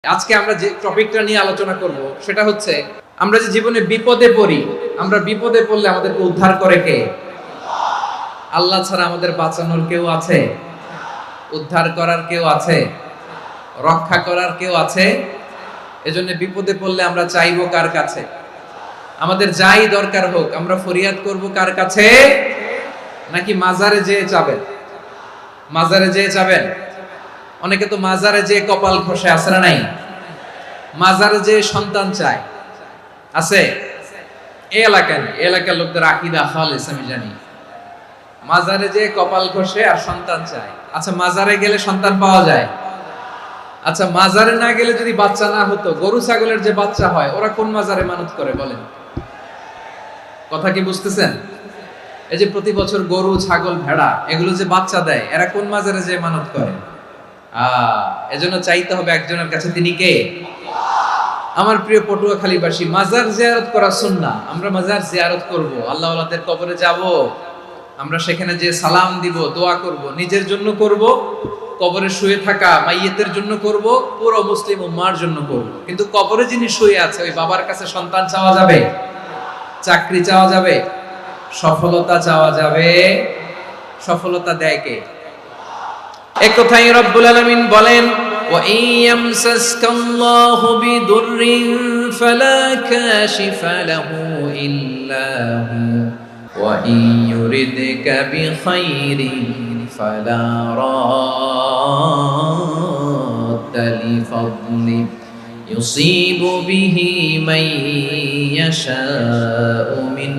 আজকে আমরা যে টপিকটা নিয়ে আলোচনা করব সেটা হচ্ছে আমরা যে জীবনে বিপদে পড়ি, আমরা বিপদে পড়লে আমাদেরকে উদ্ধার করে কে? আল্লাহ ছাড়া আমাদের বাঁচানোর কেউ আছে? উদ্ধার করার কেউ আছে? রক্ষা করার কেউ আছে? এজন্য বিপদে পড়লে আমরা চাইবো কার কাছে? আমাদের যাই দরকার হোক আমরা ফরিয়াদ করব কার কাছে? নাকি মাজারে যেয়ে চাবেন? মাজারে যেয়ে চাবেন? অনেকে তো মাজারে যেয়ে কপাল খসে, আছে না নাই? মাজারে যেয়ে সন্তান চায়, আছে? এই এলাকায় না, এই এলাকার লোকদের আকীদা খালেস আমি জানি। মাজারে যেয়ে কপাল খসে আর সন্তান চায়। আচ্ছা, মাজারে গেলে সন্তান পাওয়া যায়? আচ্ছা, মাজারে না গেলে যদি বাচ্চা না হতো, গরু ছাগলের যে বাচ্চা হয় ওরা কোন মাজারে মানত করে বলেন? কথা কি বুঝতেছেন? এই যে প্রতি বছর গরু ছাগল ভেড়া এগুলো যে বাচ্চা দেয়, এরা কোন মাজারে যে মানত করে? এজন্য চাইতে হবে একজনের কাছে, তিনি কে? আমার প্রিয় পটুয়াখালীবাসী, মাজার জিয়ারত করা সুন্নাহ। আমরা মাজার জিয়ারত করব, আল্লাহ ওয়ালাদের কবরে যাব, আমরা সেখানে যে সালাম দিব, দোয়া করব, নিজের জন্য করব, কবরে শুয়ে থাকা মাইয়েতের জন্য করব, পুরো মুসলিম উম্মার জন্য করব। কিন্তু কবরে যিনি শুয়ে আছে ওই বাবার কাছে সন্তান চাওয়া যাবে? চাকরি চাওয়া যাবে? সফলতা চাওয়া যাবে? সফলতা দেয় কে? এক কথাই রব্বুল আলামিন বলেন, ওয়া ইয়ামসাসকাল্লাহু বিদুররিন ফালা কাশিফা লাহু ইল্লা হু ওয়া ইয়ুরিদকা বিখাইরিন ফালা রাদ্দা লিফাদলি ইউসিবু বিহি মান ইয়াশাউ মিন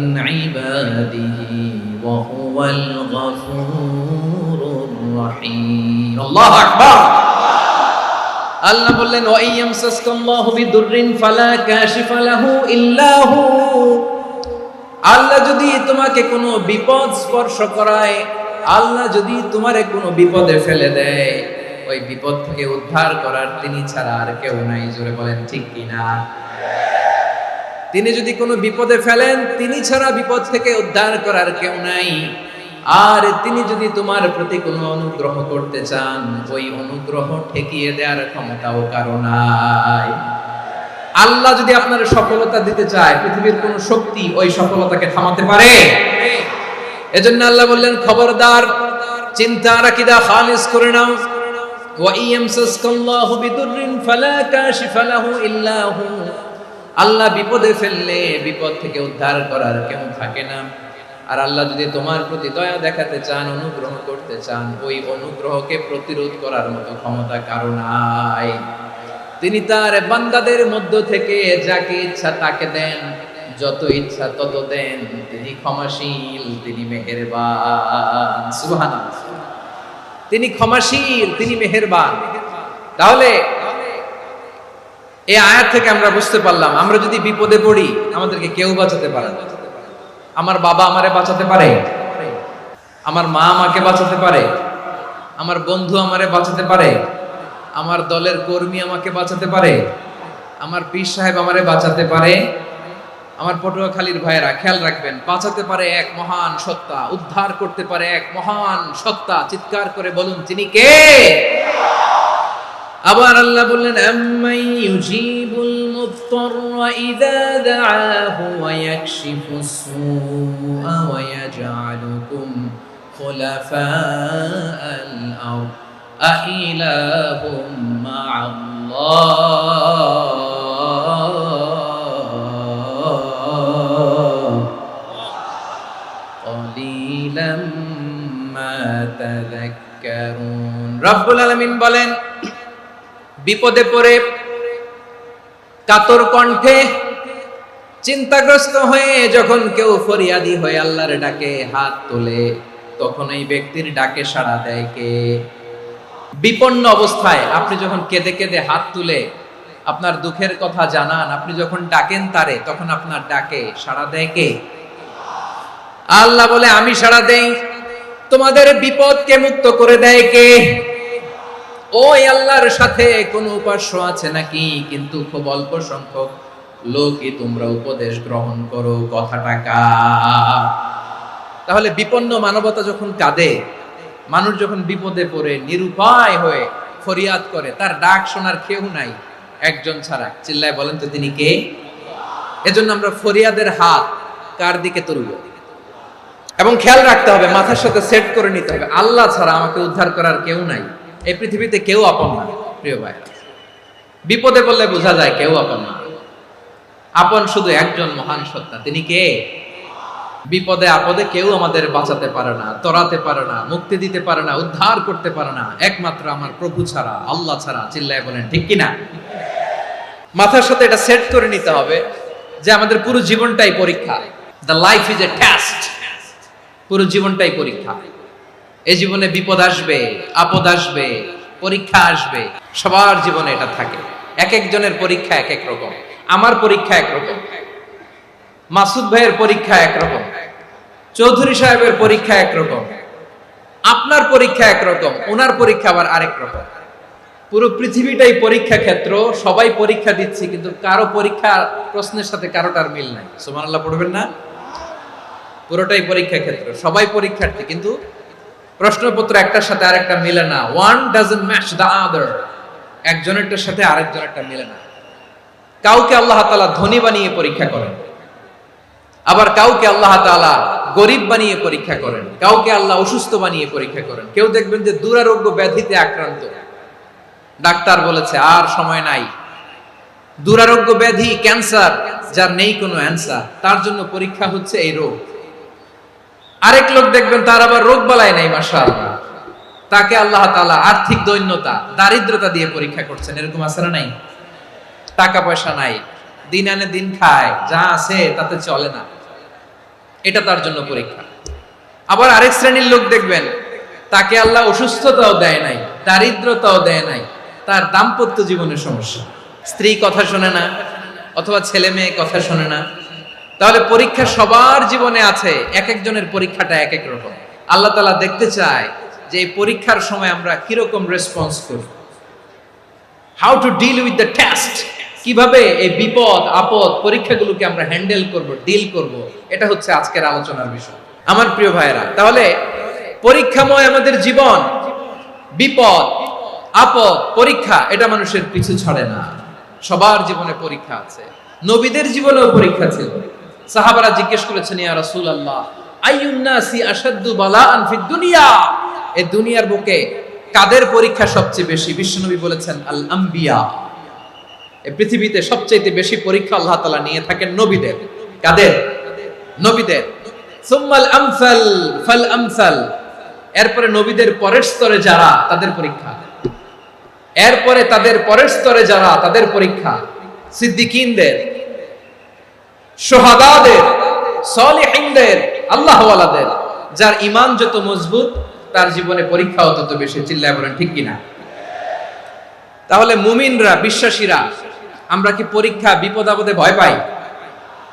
ইবাদিহি ওয়া হুয়াল গফুরুর রহিম। আল্লাহু আকবার। আল্লাহ বললেন, ওয়া ইয়ামসাসকাল্লাহু বিদুররিন ফালা কাশিফা লাহু ইল্লা হু। আল্লাহ যদি তোমাকে কোনো বিপদ স্পর্শ করায়, আল্লাহ যদি তোমারে কোনো বিপদে ফেলে দেয়, ওই বিপদ থেকে উদ্ধার করার তিনি ছাড়া আর কেউ নাই। জোরে বলেন ঠিক কিনা? তিনি যদি কোনো বিপদে ফেলেন, তিনি ছাড়া বিপদ থেকে উদ্ধার করার কেউ নাই। আর তিনি যদি তোমার প্রতি কোনো অনুগ্রহ করতে চান, ওই অনুগ্রহ ঠেকিয়ে দেওয়ার ক্ষমতাও কারো নাই। আল্লাহ যদি আপনার সফলতা দিতে চায়, পৃথিবীর কোন শক্তি ওই সফলতাকে থামাতে পারে? এজন্য আল্লাহ বললেন, খবরদার, চিন্তা আকীদা খালিস করে নাও। ওয়া ইয়ামসাসকাল্লাহু বিদুররিন ফালা কাশিফা লাহু ইল্লা হু। আল্লাহ বিপদে ফেললে বিপদ থেকে উদ্ধার করার কেউ থাকে না। আর আল্লাহ যদি তোমার প্রতি দয়া দেখাতে চান, অনুগ্রহ করতে চান, ওই অনুগ্রহকে প্রতিরোধ করার মতো ক্ষমতা কারো নাই। তিনি তার বান্দাদের মধ্য থেকে যাকে ইচ্ছা তাকে দেন, যত ইচ্ছা তত দেন। তিনি ক্ষমাশীল, তিনি মেহেরবান। সুবহানাল্লাহ। তিনি ক্ষমাশীল, তিনি মেহেরবান। তাহলে এই আয়াত থেকে আমরা বুঝতে পারলাম, আমরা যদি বিপদে পড়ি আমাদেরকে কেউ বাঁচাতে পারে না। আমার বাবা আমারে বাঁচাতে পারে, আমার মা আমাকে বাঁচাতে পারে, আমার বন্ধু আমারে বাঁচাতে পারে, আমার দলের কর্মী আমাকে বাঁচাতে পারে, আমার পীর সাহেব আমারে বাঁচাতে পারে। আমার পটুয়াখালীর ভাইয়েরা খেয়াল রাখবেন, বাঁচাতে পারে এক মহান সত্তা, উদ্ধার করতে পারে এক মহান সত্তা। চিৎকার করে বলুন, তিনি কে? আবার আল্লাহ বললেন, আম্মাই ইউজিবুল মুত্তাররা ইযা দাআহু ওয়া ইয়াকশিফুস সুআ ওয়া ইয়াজআলুকুম খুলাফাআল আরদ আইলাহুম মা'আল্লাহ ক্বালিলাম মা তাযাক্কারুন। রব্বুল আলামিন বলেন, বিপদে পড়ে কাতর কণ্ঠে চিন্তাগ্রস্ত হয়ে যখন কেউ ফরিয়াদি হয়ে আল্লাহর ডাকে হাত তোলে, তখন এই ব্যক্তির ডাকে সাড়া দেয় কে? বিপন্ন অবস্থায় আপনি যখন কেঁদে কেঁদে হাত তুলে আপনার দুঃখের কথা জানান, আপনি যখন ডাকেন তারে, তখন আপনার ডাকে সাড়া দেয় কে? আল্লাহ বলে, আমি সাড়া দেই। তোমাদের বিপদকে মুক্ত করে দেয় কে? ওই আল্লাহর সাথে কোন উপাস্য আছে নাকি? কিন্তু খুব অল্প সংখ্যক লোকই তোমরা উপদেশ গ্রহণ করো। কথাটা কার? তাহলে বিপন্ন মানবতা যখন কাঁদে, মানুষ যখন বিপদে পড়ে নিরুপায় হয়ে ফরিয়াদ করে, তার ডাক শোনার কেউ নাই, একজন ছাড়া। চিল্লায় বলেন তো তিনি কে? এজন্য আমরা ফরিয়াদের হাত কার দিকে তুলব? এবং খেয়াল রাখতে হবে, মাথার সাথে সেট করে নিতে হবে, আল্লাহ ছাড়া আমাকে উদ্ধার করার কেউ নাই। এই পৃথিবীতে কেউ আপন না প্রিয় ভাইরা। বিপদে পড়লে বোঝা যায় কেউ আপন না। আপন শুধু একজন মহান সত্তা, তিনি কে? বিপদে আপদে কেউ আমাদের বাঁচাতে পারে না, তরাতে পারে না, মুক্তি দিতে পারে না, উদ্ধার করতে পারে না, একমাত্র আমার প্রভু ছাড়া, আল্লাহ ছাড়া। চিল্লায় বলেন ঠিক কিনা? মাথার সাথে এটা সেট করে নিতে হবে যে আমাদের পুরো জীবনটাই পরীক্ষা। The life is a test. পুরো জীবনটাই পরীক্ষা। এই জীবনে বিপদ আসবে, আপদ আসবে, পরীক্ষা আসবে, সবার জীবনে এটা থাকে। এক একজনের পরীক্ষা এক এক রকম। আমার পরীক্ষা একরকম, মাসুদ ভাইয়ের পরীক্ষা একরকম, চৌধুরী সাহেবের পরীক্ষা একরকম, আপনার পরীক্ষা একরকম, ওনার পরীক্ষা আবার আরেক রকম। পুরো পৃথিবীটাই পরীক্ষা ক্ষেত্র, সবাই পরীক্ষা দিচ্ছি, কিন্তু কারো পরীক্ষা প্রশ্নের সাথে কারোটার মিল নাই। সুবহানাল্লাহ পড়বেন না? পুরোটাই পরীক্ষা ক্ষেত্র, সবাই পরীক্ষার্থী, কিন্তু প্রশ্নপত্র একটার সাথে আরেকটা মিলে না। One doesn't match the other. একজনেরটার সাথে আরেকজনেরটা মিলে না। কাউকে আল্লাহ তাআলা ধনী বানিয়ে পরীক্ষা করেন, আবার কাউকে আল্লাহ তাআলা গরিব বানিয়ে পরীক্ষা করেন, কাউকে আল্লাহ অসুস্থ বানিয়ে পরীক্ষা করেন। কেউ দেখবেন যে দুরারোগ্য ব্যাধিতে আক্রান্ত, ডাক্তার বলেছে আর সময় নাই, দুরারোগ্য ব্যাধি, ক্যান্সার, যার নেই কোনো অ্যান্সার, তার জন্য পরীক্ষা হচ্ছে এই রোগ। আরেক লোক দেখবেন তার আবার রোগ বালাই নাই, মাশাআল্লাহ, তাকে আল্লাহ তাআলা আর্থিক দৈন্যতা, দারিদ্রতা দিয়ে পরীক্ষা করছেন। এরকম আছে না নাই? টাকা পয়সা নাই, দিন আনে দিন খায়, যা আছে তাতে চলে না, এটা তার জন্য পরীক্ষা। আবার আরেক শ্রেণীর লোক দেখবেন তাকে আল্লাহ অসুস্থতাও দেয় নাই, দারিদ্রতাও দেয় নাই, তার দাম্পত্য জীবনের সমস্যা, স্ত্রী কথা শোনে না, অথবা ছেলে মেয়ে কথা শোনে না। তাহলে পরীক্ষা সবার জীবনে আছে, এক একজনের পরীক্ষাটা এক এক রকম। আল্লাহ তাআলা দেখতে চায় যে এই পরীক্ষার সময় আমরা কিরকম রেসপন্স করি, how to deal with the test, কিভাবে এই বিপদ আপদ পরীক্ষাগুলোকে আমরা হ্যান্ডেল করব, ডিল করব, এটা হচ্ছে আজকের আলোচনার বিষয় আমার প্রিয় ভাইয়েরা। তাহলে পরীক্ষাময় আমাদের জীবন, বিপদ আপদ পরীক্ষা, এটা মানুষের পিছু ছাড়ে না। সবার জীবনে পরীক্ষা আছে, নবীদের জীবনেও পরীক্ষা ছিল। সাহাবারা জিজ্ঞেস করেছেন, ইয়া রাসূলুল্লাহ, আইয়ুন নাসি আশাদ্দু বালাআন ফিদ দুনিয়া, এই দুনিয়ার বুকে কাদের পরীক্ষা সবচেয়ে বেশি? বিশ্বনবী বলেছেন, আল আম্বিয়া। এই পৃথিবীতে সবচেয়ে বেশি পরীক্ষা আল্লাহ তাআলা নিয়ে থাকেন নবীদের। কাদের? নবীদের। সুম্মাল আমসাল ফাল আমসাল, এরপরে নবীদের পরের স্তরে যারা, তাদের পরীক্ষা। এরপরে তাদের পরের স্তরে যারা, তাদের পরীক্ষা। সিদ্দিকিনদের, শুহাদাদের, সলিহিনদের, আল্লাহওয়ালাদের। যার ঈমান যত মজবুত, তার জীবনে পরীক্ষাও তত বেশি। চিল্লায় বলেন ঠিক কিনা? তাহলে মুমিনরা, বিশ্বাসীরা, আমরা কি পরীক্ষা বিপদ আপদে ভয় পাই?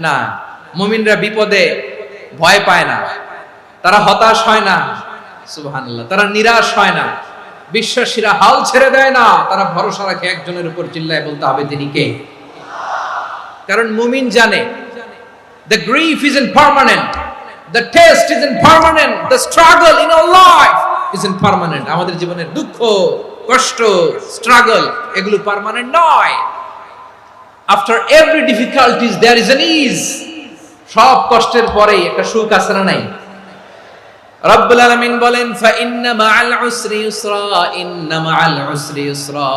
না, মুমিনরা বিপদে ভয় পায় না, তারা হতাশ হয় না, সুবহানাল্লাহ, তারা নিরাশ হয় না। বিশ্বাসীরা হাল ছেড়ে দেয় না, তারা ভরসা রাখে একজনের উপর। চিল্লায় বলতে হবে তিনি কে? কারণ মুমিন জানে the grief isn't permanent, the test isn't permanent, the struggle in our life isn't permanent. আমাদের জীবনের দুঃখ, কষ্ট, স্ট্রাগল, এগুলো পার্মানেন্ট নয়। after every difficulties there is an ease. সব কষ্টের পরেই একটা সুখ আছে না নাই? রব্বুল আলামিন বলেন, ফা ইন্না মাআল উসরি ইউসরা, ইন্না মাআল উসরি ইউসরা,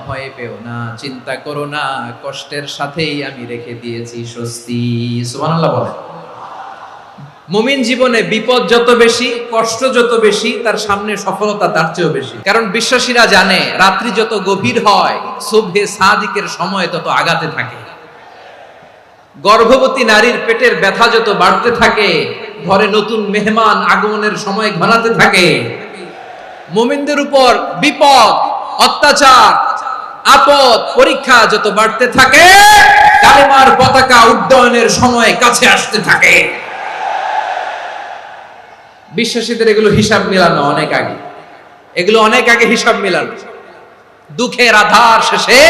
ভয় পেও না, চিন্তা করো না, কষ্টের সাথেই আমি রেখে দিয়েছি স্বস্তি। সুবহানাল্লাহ বলেন। মুমিন জীবনে বিপদ যত বেশি, কষ্ট যত বেশি, তার সামনে সফলতা তার চেয়েও বেশি। কারণ বিশ্বাসীরা জানে রাত্রি যত গভীর হয়, সুবহে সাদিকের সময় তত আগাতে থাকে। গর্ভবতী নারীর পেটের ব্যথা যত বাড়তে থাকে, ঘরে নতুন মেহমান আগমনের সময় ঘনাতে থাকে। মুমিনদের উপর বিপদ, অত্যাচার, আপদ, পরীক্ষা যত বাড়তে থাকে, কালেমার পতাকা উড্ডয়নের সময় কাছে আসতে থাকে। বিশ্বাসীদের এগুলো হিসাব মিলানো অনেক আগে, এগুলো অনেক আগে হিসাব মিলানো। দুঃখের আধার শেষে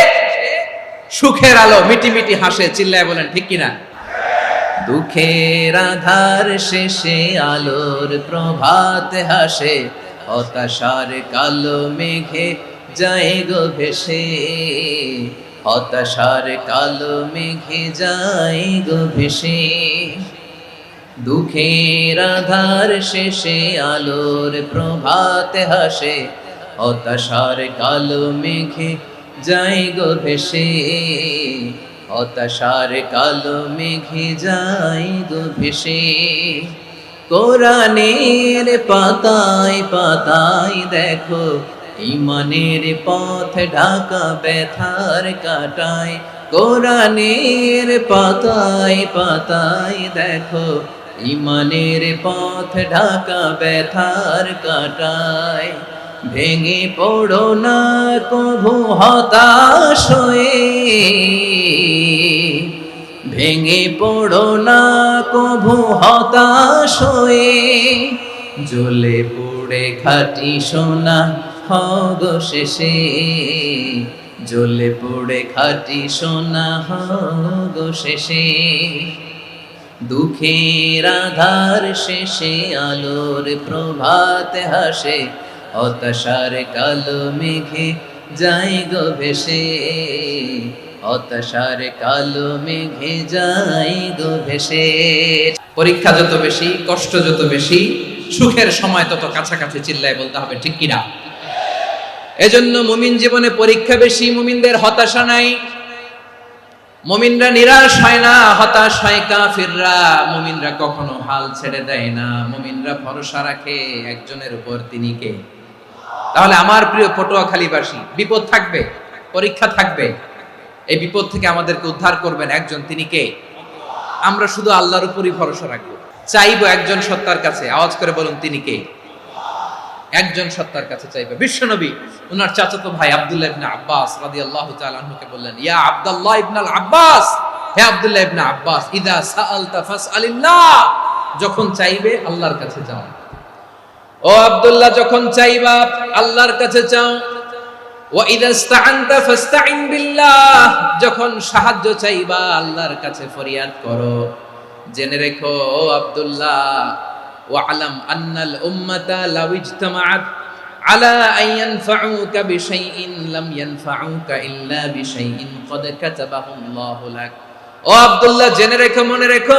সুখের আলো মিটি মিটি হাসে। চিল্লায় বলেন ঠিক কিনা? দুঃখের আধার শেষে আলোর প্রভাত হাসে, হতাশার কালো মেঘে যায় গো ভেসে, হতাশার কালো মেঘে যায় গো ভেসে, দুঃখের আধার শেষে আলোর প্রভাতে হাসে, হতাশার কালো মেঘে যায় গো ভেসে, হতাশার কালো মেঘে যায় গো ভেসে। কোরআনের পাতায় পাতায় দেখো ঈমানের পথ ঢাকা ব্যথার কাটায়, কোরআনের পাতায় পাতায় দেখো ঈমানের পথ ঢাকা ব্যথার কাটায়। ভেঙে পড়ো না কভু হতাশ হয়ে, ভেঙে পড়ো না কভু হতাশ হয়ে, জ্বলে পুড়ে খাঁটি সোনা হগো শেষে, জ্বলে পুড়ে খাঁটি সোনা হগো শেষে। দুঃখের আধার শেষে আলোর প্রভাত হাসে, হতাশার কালো মেঘে যায় গো ভেসে, হতাশার কালো মেঘে যায় গো ভেসে। পরীক্ষা যত বেশি, কষ্ট যত বেশি, সুখের সময় তত কাছাকাছি, চিল্লায় বলতে হবে ঠিক কিনা। এজন্য মুমিন জীবনে পরীক্ষা বেশি, মুমিনদের হতাশা নাই। মুমিনরা নিরাশ হয় না, হতাশ হয় কাফিররা। মুমিনরা কখনো হাল ছেড়ে দেয় না, মুমিনরা ভরসা রাখে একজনের উপর, তিনি কে? তাহলে আমার প্রিয় পটুয়াখালীবাসী, বিপদ থাকবে, পরীক্ষা থাকবে, এই বিপদ থেকে আমাদেরকে উদ্ধার করবেন একজন, তিনি কে? আমরা শুধু আল্লাহর উপরই ভরসা রাখবো, চাইবো একজন সত্তার কাছে। আওয়াজ করে বলুন, তিনি কে? একজন সত্তার কাছে চাইবে। বিশ্বনবী ওনার চাচাতো ভাই আব্দুল্লাহ ইবনে আব্বাস রাদিয়াল্লাহু তাআলা আনহুকে বললেন, ইয়া আব্দুল্লাহ ইবনুল আব্বাস, হে আব্দুল্লাহ ইবনে আব্বাস, ইদা সাআলতা ফাসআলিল্লাহ, যখন চাইবে আল্লাহর কাছে যাও। ও আব্দুল্লাহ, যখন চাইবা আল্লাহর কাছে চাও। ওয়া ইদা ইসতাআনতা ফাসতাইন বিল্লাহ, যখন সাহায্য চাইবা আল্লাহর কাছে ফরিয়াদ করো। জেনে রেখো ও আব্দুল্লাহ, ওয়া'লাম আন্নাল উম্মাতা লাউ ইজতামাআত আলা আন ইয়ানফাউকা বিশাইইন লাম ইয়ানফাউকা ইল্লা বিশাইইন ক্বাদ কাতাবাহু আল্লাহু লাক। ও আব্দুল্লাহ, জেনে রেখো, মনে রেখো,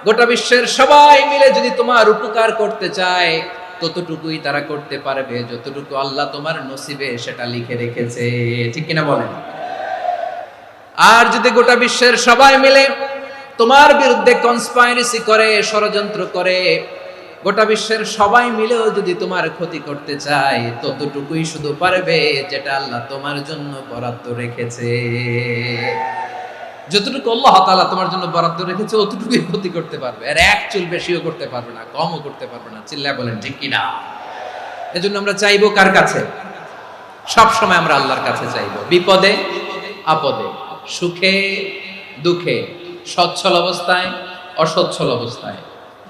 গোটা বিশ্বের সবাই মিলে যদি তোমার উপকার করতে চায়, ততটুকুই তারা করতে পারবে যতটুকু আল্লাহ তোমার নসিবে সেটা লিখে রেখেছে। ঠিক কিনা বলেন? আর যদি গোটা বিশ্বের সবাই মিলে তোমার বিরুদ্ধে কনস্পাইরেসি করে, ষড়যন্ত্র করে, গোটা বিশ্বের সবাই মিলেও যদি তোমার ক্ষতি করতে চায়, ততটুকুই শুধু পারবে যেটা আল্লাহ তোমার জন্য বরাদ্দ রেখেছে। যতটুকু আল্লাহ তাআলা তোমার জন্য বরাদ্দ রেখেছে অতটুকুই ক্ষতি করতে পারবে, আর এক চুল বেশিও করতে পারবে না, কমও করতে পারবে না। চিল্লায় বলেন ঠিক কিনা। এজন্য আমরা চাইবো কার কাছে? সব সময় আমরা আল্লাহর কাছে চাইবো, বিপদে আপদে, সুখে দুঃখে, সচ্ছল অবস্থায় অসচ্ছল অবস্থায়,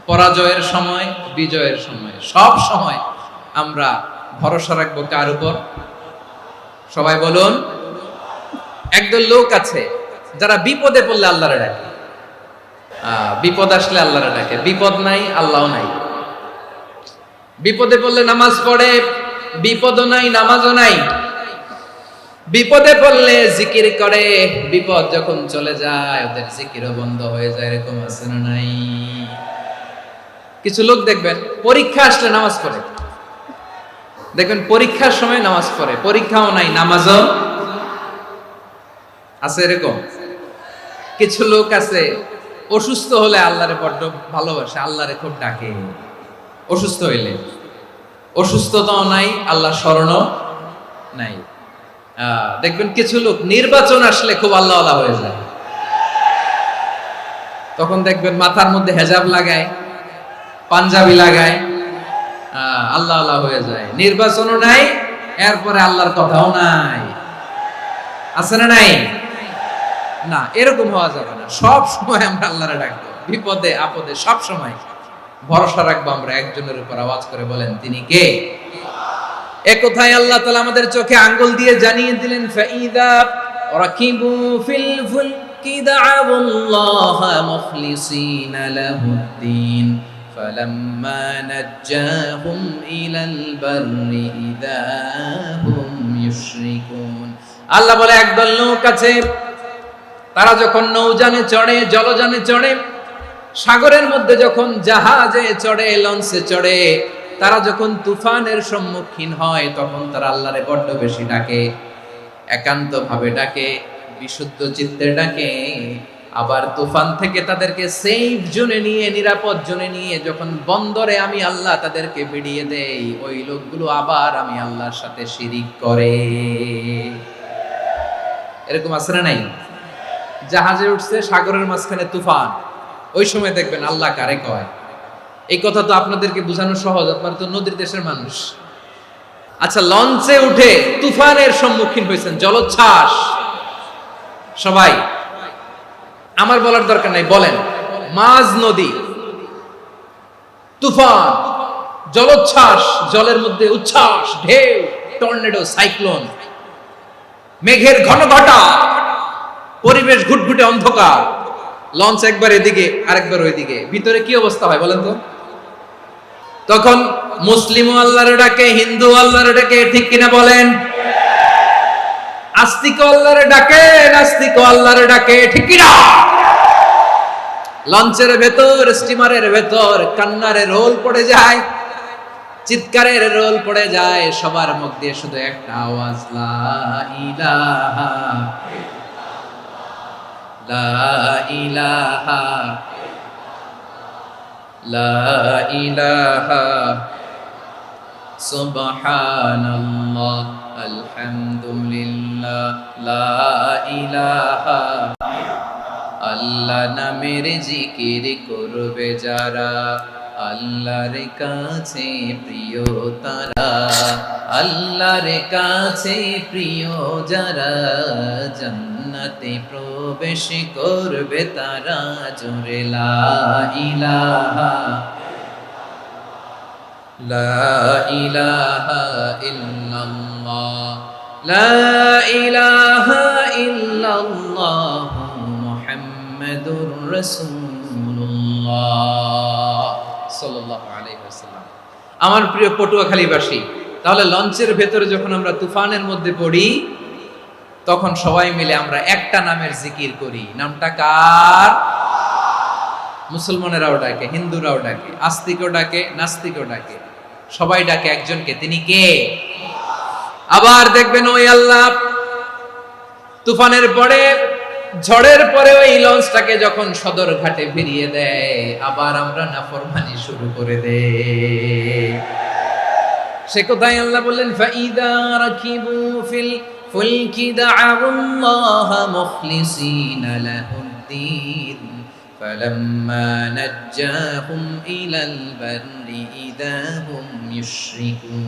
পরাজয়ের সময় বিজয়ের সময়, সব সময় আমরা ভরসা রাখবো কার উপর? সবাই বলুন। একদল লোক আছে যারা বিপদে পড়লে আল্লাহরে ডাকে, বিপদ আসলে আল্লাহরে ডাকে, বিপদ নাই আল্লাহও নাই। বিপদে পড়লে নামাজ পড়ে, বিপদও নাই নামাজও নাই। বিপদে পড়লে জিকির করে, বিপদ যখন চলে যায় ওদের জিকিরও বন্ধ হয়ে যায়। এরকম আছে না নাই? কিছু লোক দেখবেন পরীক্ষা আসলে নামাজ পড়ে, দেখবেন পরীক্ষার সময় নামাজ পড়ে, পরীক্ষাও নাই নামাজও আছে। এরকম কিছু লোক আছে অসুস্থ হলে আল্লাহরে বড্ড ভালোবাসে, আল্লাহরে খুব ডাকে। অসুস্থ হইলে অসুস্থতাও নাই, আল্লাহ স্মরণও নাই। দেখবেন কিছু লোক নির্বাচন আসলে খুব আল্লাহওয়ালা হয়ে যায়, তখন দেখবেন মাথার মধ্যে হেজাব লাগায়, পাঞ্জাবি লাগায়, আল্লাহওয়ালা হয়ে যায়। নির্বাচনও নাই, এরপরে আল্লাহর কথাও নাই। আছে না নাই? না, এরকম হওয়া যাবে না। সব সময় আমরা আল্লাহরে ডাকবো, বিপদে আপদে সব সময় ভরসা রাখবো আমরা একজনের উপর। আওয়াজ করে বলেন, তিনি কে? এ কথায় আল্লাহ তাআলা আমাদের চোখে আঙ্গুল দিয়ে জানিয়ে দিলেন, ফাইদা রাকিবু ফিল ফুলকি দা'আউল্লাহা মুখলিসিনা লাহুদ্দিন ফালাম্মা নাজ্জাহুম ইলাল বাররি ইযা হুম ইউশরিকুন। আল্লাহ বলে একদল লোক আছে, তারা যখন নৌযানে চড়ে, জলযানে চড়ে, সাগরের মধ্যে যখন জাহাজে চড়ে, লঞ্চে চড়ে, তারা যখন তুফানের সম্মুখীন হয় তখন তারা আল্লাহরে বড্ড বেশি ডাকে, একান্ত ভাবে ডাকে, বিশুদ্ধ চিত্তে ডাকে। আবার তুফান থেকে তাদেরকে সেফ জোনে নিয়ে, নিরাপদ জোনে নিয়ে যখন বন্দরে আমি আল্লাহ তাদেরকে ভিড়িয়ে দেই, ওই লোকগুলো আবার আমি আল্লাহর সাথে শিরিক করে। এরকম আছে না নাই? জাহাজে উঠছে, সাগরের মাঝখানে তুফান, ওই সময় দেখবেন আল্লাহ কারে কয়। এই কথা তো আপনাদেরকে বোঝানো সহজ, আপনারা তো নদীর দেশের মানুষ। আচ্ছা, লঞ্চে উঠে তুফানের সম্মুখীন হয়েছেন, জলোচ্ছ্বাস, সবাই, আমার বলার দরকার নাই, বলেন, মাঝ নদী, তুফান, জলোচ্ছ্বাস, জলের মধ্যে উচ্ছ্বাস, ঢেউ, টর্নেডো, সাইক্লোন, মেঘের ঘন ঘটা, পরিবেশ ঘুটঘুটে অন্ধকার, লঞ্চ একবার এদিকে আরেকবার ওইদিকে, ভিতরে কি অবস্থা হয় বলেন তো? তখন মুসলিম আল্লাহর ডাকে, হিন্দু আল্লাহর ডাকে, ঠিক কিনা বলেন? আস্তিক আল্লাহর ডাকে, নাস্তিক আল্লাহর ডাকে, ঠিক কিনা? লঞ্চের ভেতর, স্টিমারের ভেতর কান্নারে রোল পড়ে যায়, চিৎকারের রোল পড়ে যায়, সবার মুখ দিয়ে শুধু একটা আওয়াজ, লা ইলাহা লা ইলাহা লা ইলাহা সুবহানাল্লাহ আলহামদুলিল্লাহ লা ইলাহা। আল্লাহ নামের জিকির করবে যারা, আল্লাহর কাছে প্রিয় তারা, আল্লাহর কাছে প্রিয় যারা, জান্নাতে প্রবেশ করবে তারা, জোরে লা ইলাহা লা ইলাহা ইল্লাল্লাহ লা ইলাহা ইল্লাল্লাহ মুহাম্মাদুর রাসূলুল্লাহ সাল্লাল্লাহু আলাইহি ওয়াসাল্লাম। আমার প্রিয় পটুয়াখালীবাসী, তাহলে লঞ্চের ভেতরে যখন আমরা তুফানের মধ্যে পড়ি, তখন সবাই মিলে আমরা একটা নামের জিকির করি। নামটা কার? মুসলমানেরাও ডাকে, হিন্দুরাও ডাকে, আস্তিকও ডাকে, নাস্তিকও ডাকে, সবাই ডাকে একজনকে, তিনি কে? আবার দেখবেন ওই আল্লাহ তুফানের পরে, ঝড়ের পরে ওই লঞ্চটাকে যখন সদর ঘাটে ফিরিয়ে দেয়, আবার আমরা নাফরমানি শুরু করে দেই। সে কোথায় আল্লাহ বললেন, ফাইদা রাকিবু ফিল ফুলকি দা'আল্লাহ মুখলিসিনা লাহুদ্দিন ফালাম্মা নাজ্জাহুম ইলাল বাররি ইযা হুম ইউশরিকুন।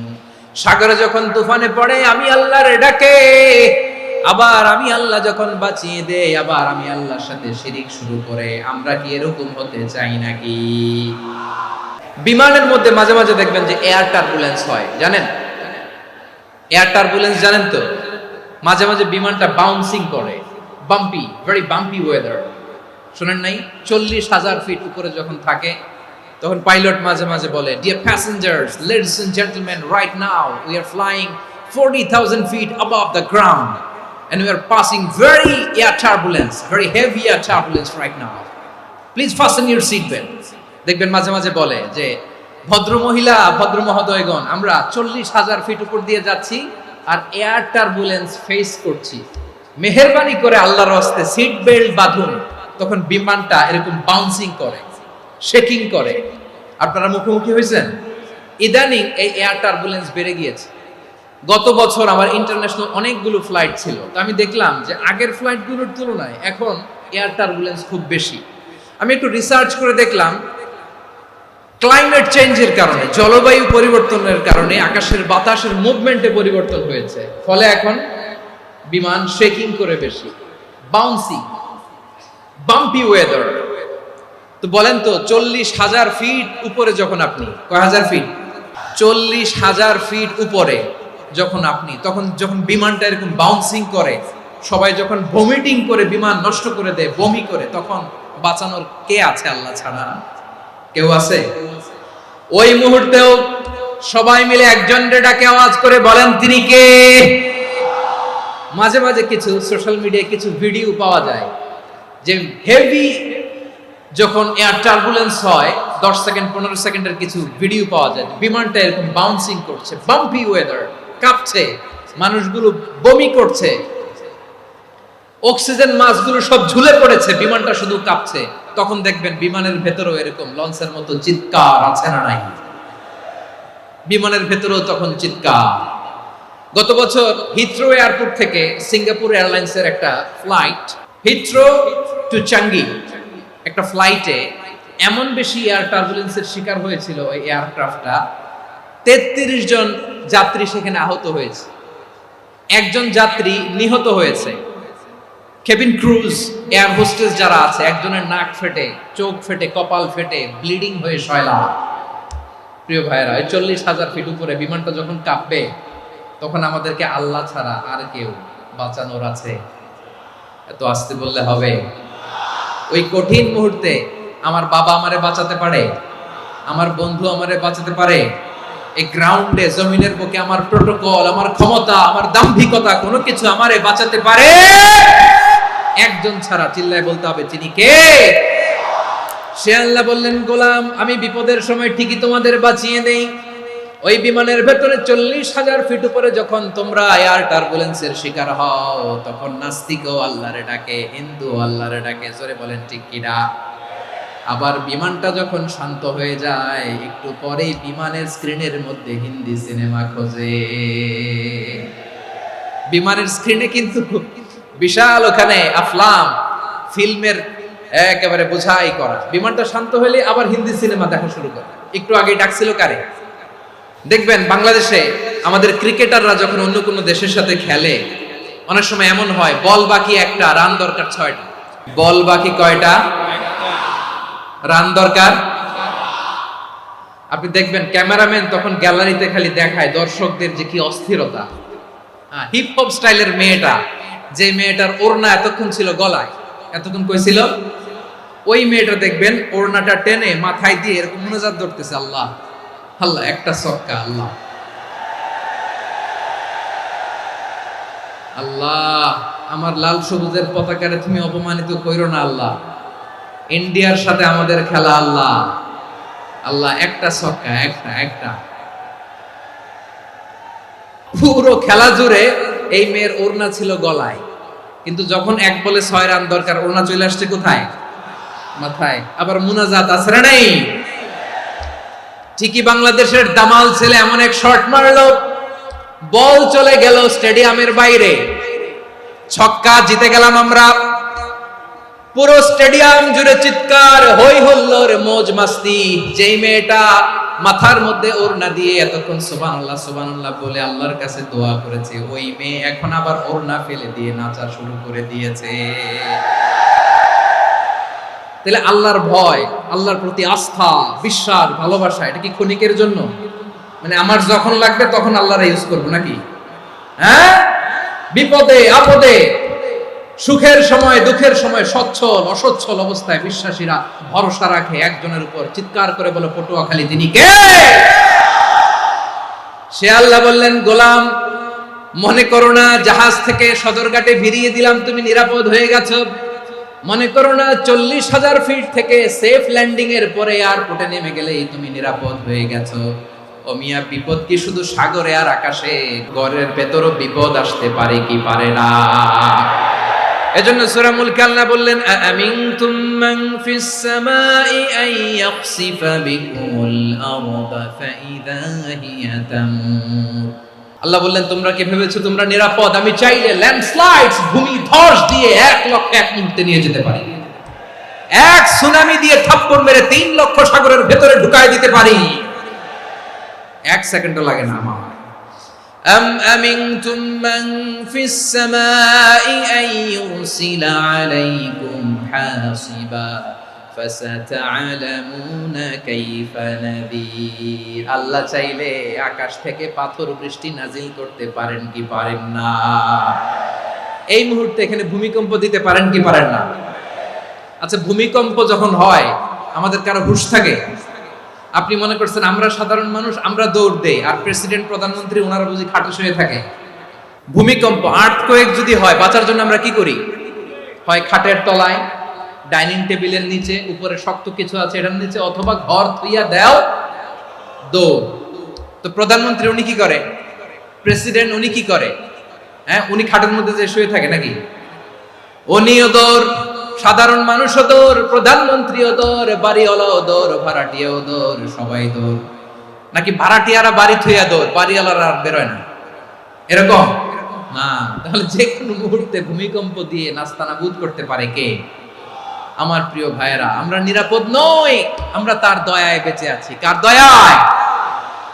সাগরে যখন তুফানে পড়ে আমি আল্লাহর ডাকে, আবার আমি আল্লাহ যখন বাঁচিয়ে দেই, আবার আমি আল্লাহর সাথে শিরিক শুরু করে। আমরা কি এরকম হতে চাই নাকি? বিমানের মধ্যে মাঝে মাঝে দেখবেন যে এয়ার টার্বুলেন্স হয়, জানেন? এয়ার টার্বুলেন্স জানেন তো? মাঝে মাঝে বিমানটা বাউন্সিং করে, বাম্পি, ভেরি বাম্পি ওয়েদার। শুনেন নাই? 40,000 ফিট উপরে যখন থাকে, তখন পাইলট মাঝে মাঝে বলে, dear passengers, ladies and gentleman, right now we are flying 40,000 feet above the ground and we are passing very air turbulence, very heavy air turbulence right now. Please fasten your seat belts. দেখবেন মাঝে মাঝে বলে যে, ভদ্র মহিলা, ভদ্র মহোদয়গণ, আমরা 40,000 ফিট উপর দিয়ে যাচ্ছি আর এয়ার টার্বুলেন্স ফেস করছি, মেহেরবানি করে আল্লাহর রাস্তে সিট বেল্ট বাঁধুন। তখন বিমানটা এরকম বাউন্সিং করে, শেকিং করে। আপনারা মুখোমুখি হয়েছেন? ইদানিং এই এয়ার টার্বুলেন্স বেড়ে গিয়েছে। গত বছর আমার ইন্টারন্যাশনাল অনেকগুলো ফ্লাইট ছিল, তো আমি দেখলাম যে আগের ফ্লাইটগুলোর তুলনায় এখন এয়ার টার্বুলেন্স খুব বেশি। আমি একটু রিসার্চ করে দেখলাম, ক্লাইমেট চেঞ্জের কারণে, জলবায়ু পরিবর্তনের কারণে আকাশের বাতাসের মুভমেন্টে পরিবর্তন হয়েছে, ফলে এখন বিমান শেকিং করে বেশি, বাউন্সি, বাম্পি ওয়েদার। তো বলেন তো, 40,000 ফিট উপরে যখন আপনি, কয় হাজার ফিট? 40,000 ফিট উপরে যখন আপনি, তখন যখন বিমানটা এরকম বাউন্সিং করে, সবাই যখন ভমিটিং করে বিমান নষ্ট করে দেয়, বমি করে, তখন বাঁচানোর কে আছে আল্লাহ ছাড়া? কেউ আছে? ওই মুহূর্তেও সবাই মিলে একজনের ডাকে আওয়াজ করে বলেন, তিনি কে? মাঝে মাঝে কিছু সোশ্যাল মিডিয়ায় কিছু ভিডিও পাওয়া যায় যে হেভি যখন এয়ার টার্বুলেন্স হয় 10 সেকেন্ড 15 সেকেন্ডের কিছু ভিডিও পাওয়া যায় বিমানটা এরকম বাউন্সিং করছে, বাম্পি ওয়েদার, কাঁপছে, মানুষগুলো বমি করছে, অক্সিজেন মাস্কগুলো সব ঝুলে পড়েছে, বিমানটা শুধু কাঁপছে। তখন দেখবেন বিমানের ভেতরেও এরকম লঞ্চের মতো চিৎকার আছে না নাই? বিমানের ভেতরেও তখন চিৎকার। গত বছর হিথ্রো এয়ারপোর্ট থেকে সিঙ্গাপুর এয়ারলাইন্সের একটা ফ্লাইট, হিথ্রো টু চাঙ্গি, একটা ফ্লাইটে এমন বেশি এয়ার টার্বুলেন্সের শিকার হয়েছিল ওই এয়ারক্রাফটটা, 33 জন যাত্রী সেখানে আহত হয়েছে, একজন যাত্রী নিহত হয়েছে। কেবিন ক্রুজ, এয়ার হোস্টেস যারা আছে, একজনের নাক ফেটে, চোখ ফেটে, কপাল ফেটে, ব্লিডিং হয়ে শয়লা। প্রিয় ভাইরা, 40,000 ফিট উপরে বিমানটা যখন কাঁপবে তখন আমাদেরকে আল্লাহ ছাড়া আর কেউ বাঁচানোর আছে? এত আসতে বললে হবে? ওই কঠিন মুহূর্তে আমার বাবা আমারে বাঁচাতে পারে, আমার বন্ধু আমারে বাঁচাতে পারে। এই গ্রাউন্ডে, জমিনের বুকে আমার প্রোটোকল, আমার ক্ষমতা, আমার দাম্ভিকতা কোনো কিছু আমারে বাঁচাতে পারে একজন ছাড়া। চিল্লায় বলতে হবে, তিনি কে? সে আল্লাহ বললেন, গোলাম আমি বিপদের সময় ঠিকই তোমাদের বাঁচিয়ে দেই। ওই বিমানের ভেতরে 40,000 ফিট উপরে যখন তোমরা এয়ার টার্বুলেন্সের শিকার হও, তখন নাস্তিকও আল্লাহরে ডাকে, হিন্দু আল্লাহরে ডাকে। জোরে বলেন ঠিক কিনা? আবার বিমানটা যখন শান্ত হয়ে যায়, একটু পরেই বিমানের স্ক্রিনের মধ্যে হিন্দি সিনেমা খোঁজে। বিমানের স্ক্রিনে কিন্তু বিশাল ওখানে আফলাম ফিল্মের একেবারে বোঝাই করা। বিমানটা শান্ত হলে আবার হিন্দি সিনেমা দেখা শুরু করে। একটু আগে ডাকছিল কারে? দেখবেন বাংলাদেশে আমাদের ক্রিকেটাররা যখন অন্য কোনো দেশের সাথে খেলে, অনেক সময় এমন হয় বল বাকি একটা, রান দরকার 6টা। বল বাকি কয়টা? রান দরকার। আপনি দেখবেন ক্যামেরাম্যান তখন গ্যালারিতে খালি দেখায় দর্শকদের যে কি অস্থিরতা। হিপ হপ স্টাইলের মেয়েটা, যে মেয়েটার ওড়না এতক্ষণ ছিল গলায়, এতক্ষণ কই ছিল, ওই মেয়েটা দেখবেন ওড়নাটা টেনে মাথায় দিয়ে এরকম মুনাজাত ধরতেছে, আল্লাহ আল্লাহ, একটা সক্কা, আল্লাহ আল্লাহ, আমার লাল সবুজের পতাকারে তুমি অপমানিত কইরো না আল্লাহ, ইন্ডিয়ার সাথে আমাদের খেলা, আল্লাহ আল্লাহ, একটা সক্কা, একটা। পুরো খেলা জুড়ে এই মেয়ের ওড়না ছিল গলায়, কিন্তু যখন 1 বলে 6 রান দরকার, ওড়না চলে আসছে কোথায়? মাথায়। আবার মুনাজাত আছে না নেই? ঠিকই বাংলাদেশের দামাল ছেলে এমন এক শট মারলো, বল চলে গেল স্টেডিয়ামের বাইরে, ছক্কা, জিতে গেলাম আমরা। পুরো স্টেডিয়াম জুড়ে চিৎকার, হই হুল্লোড়, মौज মাস্তি। যেই মেয়েটা মাথার মধ্যে ওড়না দিয়ে এতক্ষণ সুবহানাল্লাহ সুবহানাল্লাহ বলে আল্লাহর কাছে দোয়া করেছে, ওই মেয়ে এখন আবার ওড়না ফেলে দিয়ে নাচা শুরু করে দিয়েছে। তাহলে আল্লাহর ভয়, আল্লাহর প্রতি আস্থা, বিশ্বাস, ভালোবাসা, এটা কি ক্ষণিকের জন্য? মানে আমার যখন লাগবে তখন আল্লাহর ইউজ করব নাকি? হ্যাঁ, বিপদে আপদে, সুখের সময় দুঃখের সময়, সচ্ছল অসচ্ছল অবস্থায় বিশ্বাসীরা ভরসা রাখে একজনের উপর। চিৎকার করে বলে, পটুয়াখালী তিনি কে? সে আল্লাহ বললেন, গোলাম মনে করো না জাহাজ থেকে সদরঘাটে ভিড়িয়ে দিলাম, তুমি নিরাপদ হয়ে গেছো। মনে করো না 40,000 ফিট থেকে সেফ ল্যান্ডিং এর পরে এয়ারপোর্টে নেমে গেলেই তুমি নিরাপদ হয়ে গেছো। ও মিয়া, বিপদ কি শুধু সাগরে আর আকাশে? ঘরের ভেতরও বিপদ আসতে পারে কি পারে না? এজন্য সূরা মুলকে আল্লাহ বললেন, আমিনতুম মান ফিস সামাই আন ইয়াখসিফা বিকুমুল আরদা ফাইযা হিয়া তামুর। আল্লাহ বললেন, তোমরা কি ভেবেছো তোমরা নিরাপদ? আমি চাইলে ল্যান্ডস্লাইডস, ভূমি ধস দিয়ে 1 লক্ষ 1 মুহূর্তে নিয়ে যেতে পারি। এক সুনামি দিয়ে থাপ্পড় মেরে 3 লক্ষ সাগরের ভেতরে ঢুকায় দিতে পারি। 1 সেকেন্ডও লাগে না আমার। أم أمنتم من في السماء أن يرسل عليكم حاصبا فستعلمون كيف نذير। আল্লাহ চাইলে আকাশ থেকে পাথর বৃষ্টি নাজিল করতে পারেন কি পারেন না? এই মুহূর্তে এখানে ভূমিকম্প দিতে পারেন কি পারেন না? আচ্ছা, ভূমিকম্প যখন হয় আমাদের কারো হুঁশ থাকে? আপনি মনে করছেন আমরা সাধারণ মানুষ, আমরা দৌড় দেই, আর প্রেসিডেন্ট প্রধানমন্ত্রী ওনারা বুঝি খাটে শুয়ে থাকে? ভূমিকম্প, আর্থকোয়েক যদি হয়, বাঁচার জন্য আমরা কি করি? হয় খাটের তলায়, ডাইনিং টেবিলের নিচে, উপরে শক্ত কিছু আছে এটার নিচে, অথবা ঘর থুইয়া দেও দৌড়। তো প্রধানমন্ত্রী উনি কি করে? প্রেসিডেন্ট উনি কি করে? হ্যাঁ, উনি খাটের মধ্যে যে শুয়ে থাকে নাকি? উনিও দৌড়, সাধারণ মানুষও দৌড়, প্রধানমন্ত্রীও দৌড়, বাড়িওয়ালাও দৌড়, ভাড়াটিয়াও দৌড়, সবাই দৌড়। নাকি ভাড়াটিয়ারা বাড়ি থুইয়া দৌড়, বাড়িওয়ালারা আর বেরোয় না? এরকম না। তাহলে যে কোনো মুহূর্তে ভূমিকম্প দিয়ে নাস্তানাবুদ করতে পারে কে? আমার প্রিয় ভাইয়েরা, আমরা নিরাপদ নই, আমরা তার দয়ায় বেঁচে আছি। কার দয়ায়?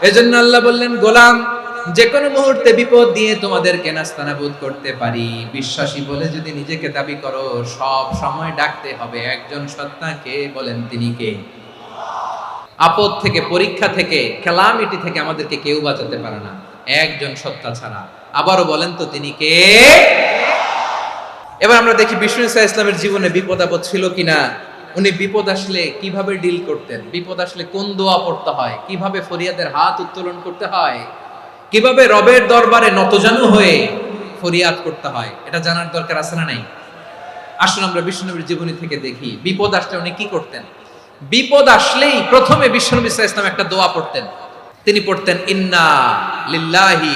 এজন্য আল্লাহ বললেন, গোলাম, যে কোনো মুহূর্তে বিপদ দিয়ে তোমাদেরকে নাস্তানাবুদ করতে পারি। বিশ্বাসী বলে যদি নিজেকে দাবি করো, সব সময় ডাকতে হবে একজন সত্তাকে। বলেন তিনি কে? আপদ থেকে, পরীক্ষা থেকে, ক্যালামিটি থেকে আমাদেরকে কেউ বাঁচাতে পারে না, একজন সত্তা ছাড়া। আবারও বলেন তো তিনি কে? এবার আমরা দেখি বিষ্ণু ইসা ইসলামের জীবনে বিপদ আপদ ছিল কিনা। উনি বিপদ আসলে কিভাবে ডিল করতেন, বিপদ আসলে কোন দোয়া পড়তে হয়, কিভাবে ফরিয়াদের হাত উত্তোলন করতে হয়, কিভাবে রবের দরবারে নতজানু হয়ে ফরিয়াদ করতে হয়, এটা জানার দরকার আছে না নাই? আসুন আমরা বিষ্ণুনবীর জীবনী থেকে দেখি বিপদ আসলে উনি কি করতেন। বিপদ আসলেই প্রথমে বিষ্ণুনবী সাল্লাল্লাহু আলাইহি ওয়াসাল্লাম একটা দোয়া পড়তেন। তিনি পড়তেন, ইন্না লিল্লাহি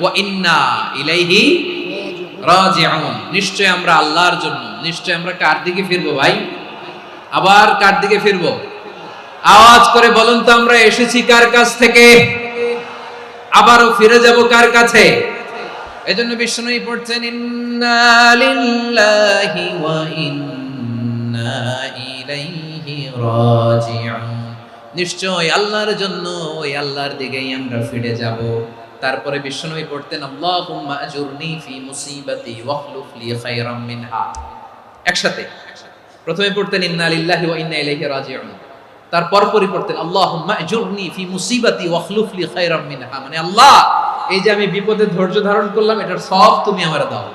ওয়া ইন্না ইলাইহি রাজিউন। নিশ্চয় আমরা আল্লাহর জন্য, নিশ্চয় আমরা কার দিকে ফিরবো ভাই? আবার কার দিকে ফিরবো? আওয়াজ করে বলুন তো, আমরা এসেছি কার কাছ থেকে, আবারও ফিরে যাব কার কাছে? এজন্য বিষ্ণুই পড়ছেন, ইন্না লিল্লাহি ওয়া ইন্না ইলাইহি রাজিউন। নিশ্চয় আল্লাহর জন্য, ওই আল্লাহর দিকেই আমরা ফিরে যাব। তারপরে বিষ্ণুই পড়তেন, আল্লাহুম্মা আজুরনি ফি মুসিবাতি ওয়াখলুফ লি খায়রাম মিনহা। একসাথে প্রথমে পড়তেন ইন্না লিল্লাহি ওয়া ইন্না ইলাইহি রাজিউন, তারপর পড়তেন আল্লাহুম্মা আজুরনি ফি মুসিবাতি ওয়াখলুফ লি খায়রাম মিনহা। মানে আল্লাহ, এই যে আমি বিপদে ধৈর্য ধারণ করলাম, এটার সব তুমি আমারে দাও,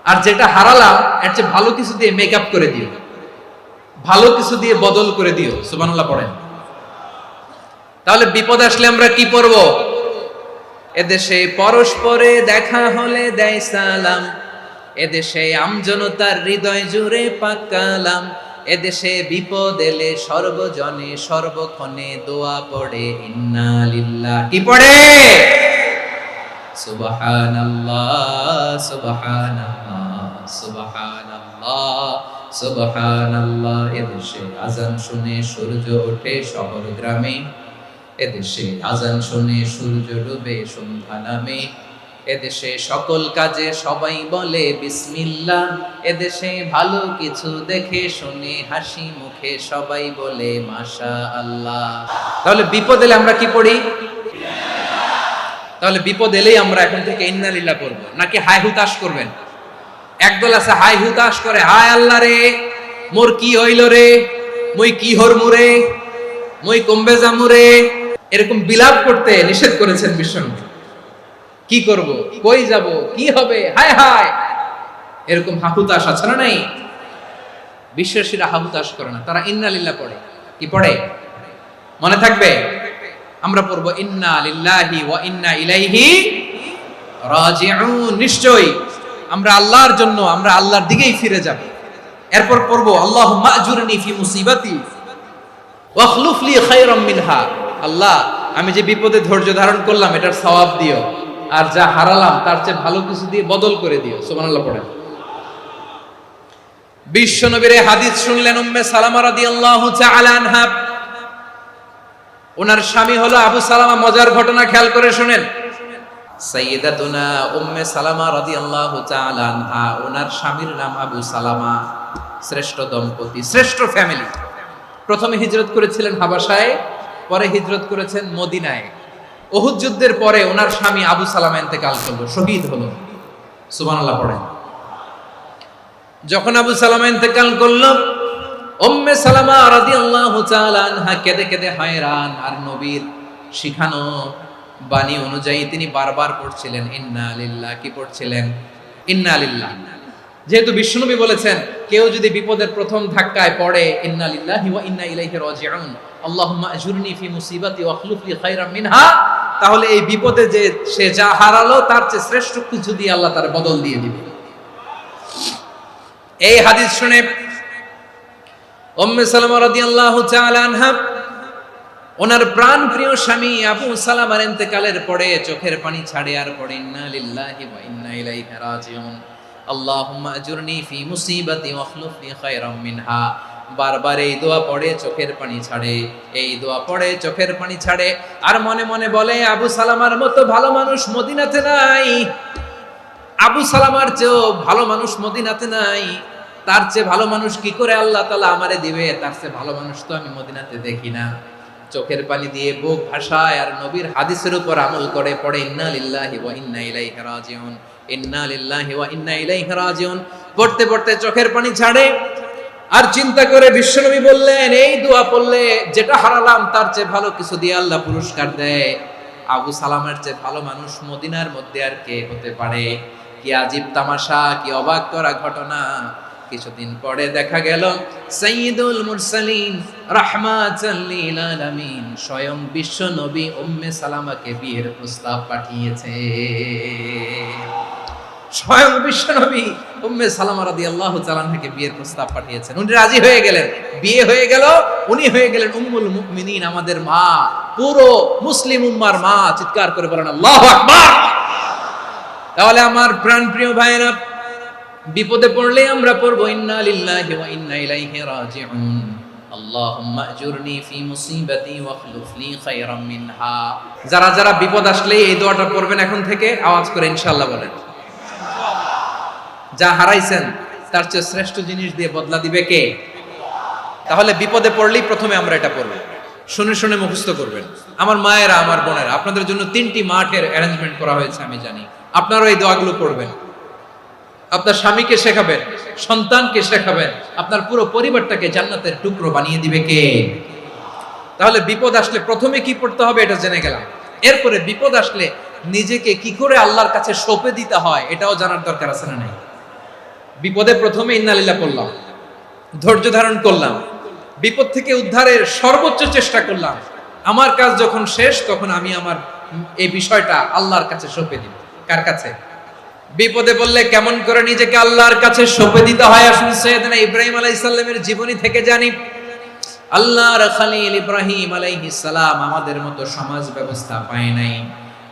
আর যেটা হারালাম এর চেয়ে ভালো কিছু দিয়ে মেকআপ করে দিও, ভালো কিছু দিয়ে বদল করে দিও। সুবহানাল্লাহ পড়েন। তাহলে বিপদ আসলে আমরা কি পড়ব? এদেশে পরস্পরে দেখা হলে দেয় সালাম, এদেশে আমজনতার হৃদয় জুড়ে পাক কালাম, এদেশে বিপদ এলে সর্বজনে সর্বক্ষণে দোয়া পড়ে ইন্না লিল্লাহ। কি পড়ে? সুবহানাল্লাহ সুবহানাল্লাহ সুবহানাল্লাহ সুবহানাল্লাহ। এদেশে আজান শুনে সূর্য ওঠে শহর গ্রামে, এদেশে আজান শুনে সূর্য ডুবে সন্ধ্যা নামে, এদেশে সকল কাজে সবাই বলে বিসমিল্লাহ, এদেশে ভালো কিছু দেখে শুনে হাসি মুখে সবাই বলে মাশাআল্লাহ। তাহলে বিপদ এলে আমরা কি পড়ি? তাহলে বিপদ এলেই আমরা এখন থেকে ইন্না লিল্লাহ পড়ব, নাকি হাই হুতাশ করবেন? একদল আছে হাই হুতাশ করে, হায় আল্লাহ রে, মোর কি হইল রে, মুই কি হরমু রে, মুই কমবে যামু রে, এরকম বিলাপ করতে নিষেধ করেছেন বিশ্বনবী। কি করব, কই যাব, কি হবে, হায় হায়, এরকম হাহুতাশ আছে না নাই? বিশ্বাসীরা হাহুতাশ করে না, তারা ইন্না লিল্লাহ পড়ে। কি পড়ে মনে থাকবে? আমরা পড়ব ইন্না লিল্লাহি ওয়া ইন্না ইলাইহি রাজিউন। নিশ্চয়ই আমরা আল্লাহর জন্য, আমরা আল্লাহর দিকেই ফিরে যাব। এরপর পড়ব আল্লাহুম্মা আজুরনি ফি মুসিবাতি ওয়াখলুফ লি খায়রাম মিনহা। আল্লাহ, আমি যে বিপদে ধৈর্য ধারণ করলাম এটার সওয়াব দিও, আর যা হারালাম তার চেয়ে ভালো কিছু দিয়ে বদল করে দিও। সুবহানাল্লাহ পড়েন। বিশ্বনবীর হাদিস শুনলেন উম্মে সালামা রাদিয়াল্লাহু তাআলা আনহা। ওনার স্বামী হলো আবু সালামা। মজার ঘটনা খেয়াল করে শুনেন। সাইয়্যিদাতুনা উম্মে সালামা রাদিয়াল্লাহু তাআলা আনহা, ওনার স্বামীর নাম আবু সালামা। শ্রেষ্ঠ দম্পতি, শ্রেষ্ঠ ফ্যামিলি। প্রথমে হিজরত করেছিলেন হাবাসায়, পরে হিজরত করেছেন মদিনায়। উহুদ যুদ্ধের পরে ওনার স্বামী আবু সালামা ইন্তেকাল করলো, শহীদ হলো। সুবহানাল্লাহ পড়েন। যখন আবু সালামা ইন্তেকাল করলো, উম্মে সালামা রাদিয়াল্লাহু তাআলা আনহা কেঁদে কেঁদে হয়রান। আর নবীর শিখানো বাণী অনুযায়ী তিনি বারবার পড়ছিলেন ইন্না লিল্লাহ। কি পড়ছিলেন? ইন্না লিল্লাহ। যেহেতু বিশ্বনবী বলেছেন কেউ যদি বিপদের প্রথম ধাক্কায় পড়ে ইন্না লিল্লাহি ওয়া ইন্না ইলাইহি রাজিউন, আল্লাহুম্মা আজুরনি ফি মুসিবাতি ওয়াখলুফ লি খায়রাম মিনহা, তাহলে এই বিপদে যে সে যা হারালো তার চেয়ে শ্রেষ্ঠ কিছু দিয়ে আল্লাহ তার বদল দিয়ে দিবে। এই হাদিস শুনে উম্মে সালামা রাদিয়াল্লাহু তাআলা আনহা ওনার প্রাণ প্রিয় স্বামী আবু সালামার ইন্তেকালের পরে চোখের পানি ছাড়ে আর পড়ে ইন্না লিল্লাহি ওয়া ইন্না ইলাইহি রাজিউন, আল্লাহুম্মা আজুরনি ফি মুসিবাতি ওয়াখলুফ লি খায়রাম মিনহা। বারবার এই দোয়া পড়ে চোখের পানি ছাড়ে, এই দোয়া পড়ে চোখের পানি ছাড়ে, আর মনে মনে বলে আবু সালামার মতো ভালো মানুষ মদিনাতে নাই, আবু সালামার চেয়েও ভালো মানুষ মদিনাতে নাই, তার চেয়ে ভালো মানুষ কি করে আল্লাহ তাআলা আমারে দিবে, তার চেয়ে ভালো মানুষ তো আমি মদিনাতে দেখি না। চোখের পানি দিয়ে বুক ভাসায় আর নবীর হাদিসের উপর আমল করে পড়ে ইন্না লিল্লাহি ওয়া ইন্না ইলাইহি রাজিউন, ইন্না লিল্লাহি ওয়া ইন্না ইলাইহি রাজিউন। পড়তে পড়তে চোখের পানি ছাড়ে আর চিন্তা করে বিশ্বনবী বললেন, এই দোয়া পড়লে যেটা হারালাম তার চেয়ে ভালো কিছু দিয়ে আল্লাহ পুরস্কার দেয়। আবু সালামের চেয়ে ভালো মানুষ মদিনার মধ্যে আর কে হতে পারে? কি আজীব তামাশা, কি অবাক করা ঘটনা। কিছুদিন পরে দেখা গেল সাইয়্যিদুল মুরসালিন রাহমাতাল লিল আলামিন স্বয়ং বিশ্ব নবী উম্মে সালামাকে বিয়ের প্রস্তাব পাঠিয়েছে। স্বয়ং বিশ্ব নবী উম্মে সালামা রাদিয়াল্লাহু তাআলা আনহাকে বিয়ের প্রস্তাব পাঠিয়েছেন। উনি রাজি হয়ে গেলেন, বিয়ে হয়ে গেল, উনি হয়ে গেলেন উম্মুল মুমিনিন, আমাদের মা, পুরো মুসলিম উম্মার মা। চিৎকার করে বলেন আল্লাহু আকবার। তাহলে আমার প্রাণপ্রিয় ভাইরা, বিপদে পড়লে আমরা পড়বো ইন্না লিল্লাহি ওয়া ইন্না ইলাইহি রাজিউন, আল্লাহুম্মা আজুরনি ফি মুসিবাতি ওয়াখলুফ লি খায়রাম মিনহা। যারা যারা বিপদ আসলে এই দোয়াটা পড়বেন এখন থেকে আওয়াজ করে ইনশাআল্লাহ বলেন। যা হারাইছেন তার চেয়ে শ্রেষ্ঠ জিনিস দিয়ে বদলা দিবে কে? তাহলে বিপদে পড়লেই প্রথমে আমরা এটা পড়ব, শুনে শুনে মুখস্থ করবেন। আমার মায়েরা, আমার বোনেরা, আপনাদের জন্য 3টি মাঠের অ্যারেঞ্জমেন্ট করা হয়েছে, আমি জানি। আপনারা এই দোয়াগুলো পড়বেন, আপনার স্বামীকে শেখাবেন, সন্তানকে শেখাবেন, আপনার পুরো পরিবারটাকে জান্নাতের টুকরো বানিয়ে দিবে কে? তাহলে বিপদ আসলে প্রথমে কি পড়তে হবে এটা জেনে গেলাম। এরপরে বিপদ আসলে নিজেকে কি করে আল্লাহর কাছে সঁপে দিতে হয় এটাও জানার দরকার আছে না নাই? বিপদে প্রথমে ইন্না লিল্লাহ পড়লাম, ধৈর্য ধারণ করলাম, বিপদ থেকে উদ্ধারের সর্বোচ্চ চেষ্টা করলাম। আমার কাজ যখন শেষ তখন আমি আমার এই বিষয়টা আল্লাহর কাছে সঁপে দিব। কার কাছে? বিপদে বললে কেমন করে নিজেকে আল্লাহর কাছে সঁপে দিতে হয় আসুন সাইয়েদনা ইব্রাহিম আলাইহিস সালামের জীবনী থেকে জানি। আল্লাহর খলিল ইব্রাহিম আলাইহিস সালাম আমাদের মতো সমাজ ব্যবস্থা পায় নাই।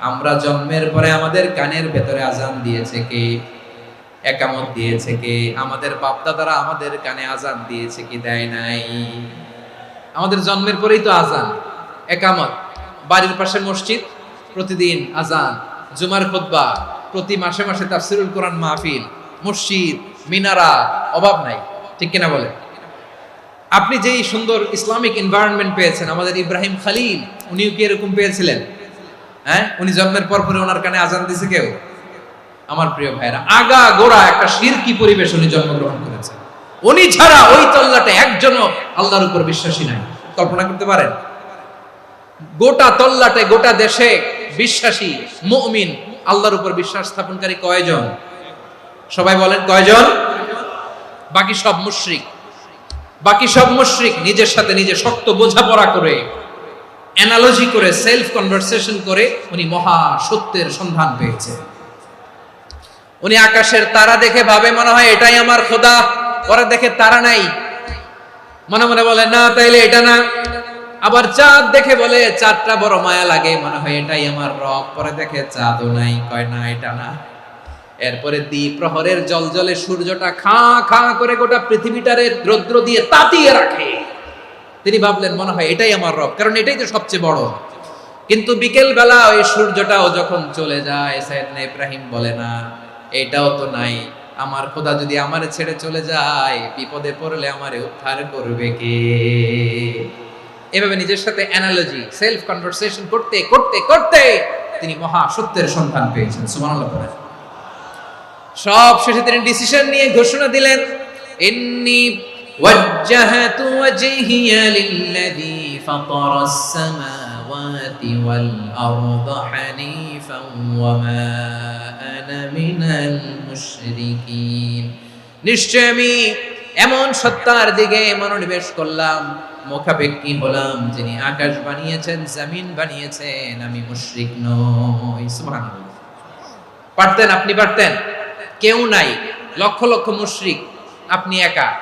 আমরা জন্মের পরে আমাদের কানের ভেতরে আজান দিয়েছে কে? একামত দিয়েছে কে? আমাদের বাপ-দাদারা আমাদের কানে আজান দিয়েছে কি দেয় নাই? আমাদের জন্মের পরেই তো আজান, একামত, বাড়ির পাশে মসজিদ, প্রতিদিন আজান, জুমার খুতবা, প্রতি মাসে মাসে তাফসীরুল কোরআন মাহফিল, মসজিদ, মিনারা, অভাব নাই। ঠিক কিনা বলে? আপনি যেই সুন্দর ইসলামিক এনভায়রনমেন্ট পেয়েছেন, আমাদের ইব্রাহিম খলিল উনিও কি এরকম পেয়েছিলেন? হ্যাঁ, উনি জন্মের পর পরে ওনার কানে আজান দিয়েছে কেউ? আমার প্রিয় ভাইরা, আগা গোড়া একটা শিরকি পরিবেশ উনি জন্মগ্রহণ করেছেন। উনি ছাড়া ওই তল্লাটে একজনও আল্লাহর উপর বিশ্বাসী নাই। কল্পনা করতে পারেন? গোটা তল্লাটে, গোটা দেশে বিশ্বাসী মুমিন, আল্লাহর উপর বিশ্বাস স্থাপনকারী কয়জন? সবাই বলেন কয়জন? বাকি সব মুশরিক। বাকি সব মুশরিক নিজের সাথে নিজে শক্ত বোঝাপড়া করে, অ্যানালজি করে, সেলফ কনভারসেশন করে উনি মহা সত্যের সন্ধান পেয়েছে। উনি আকাশের তারা দেখে ভাবে মনে হয় এটাই আমার খোদা, পরে দেখে তারা নাই, মনে মনে বলে না তাইলে এটা না। আবার চাঁদ দেখে বলে চাঁদটা বড় মায়া লাগে, মনে হয় এটাই আমার রব, পরে দেখে চাঁদও নাই, কয় না এটা না। এরপরে দ্বীপ প্রহরের জলজলে সূর্যটা খাঁ খাঁ করে গোটা পৃথিবীটারে রৌদ্র দিয়ে তাতিয়ে রাখে। তিনি ভাবলেন মনে হয় এটাই আমার রব, কারণ এটাই তো সবচেয়ে বড়। কিন্তু বিকেল বেলা ওই সূর্যটাও যখন চলে যায়, সাইয়েদনা ইব্রাহিম বলে না এটাও তো নাই, আমার খোদা যদি আমারে ছেড়ে চলে যায়, বিপদে পড়লে আমারে উদ্ধার করবে কে? এভাবে নিজের সাথে অ্যানালজি, সেলফ কনভারসেশন করতে করতে করতে তিনি মহা সত্যের সন্ধান পেয়েছেন। সুবহানাল্লাহ। সব শেষে তিনি ডিসিশন নিয়ে ঘোষণা দিলেন, ইন্নী ওয়াজ্জাহাতু ওয়াজহিয়া লিল্লাযী ফাতারাস সামাওয়াতি ওয়াল আরদা হানিফান ওয়া মা আনা মিনাল মুশরিকিন। নিশ্চয় আমি এমন সত্তার দিকে মনোনিবেশ করলাম, মুখাপেক্ষী হলাম, যিনি আকাশ বানিয়েছেন, জমিন বানিয়েছেন, আমি মুশরিক নই। সুবহানাল্লাহ। পারতেন? আপনি পারতেন? কেউ নাই, লক্ষ লক্ষ মুশরিক, আপনি একা।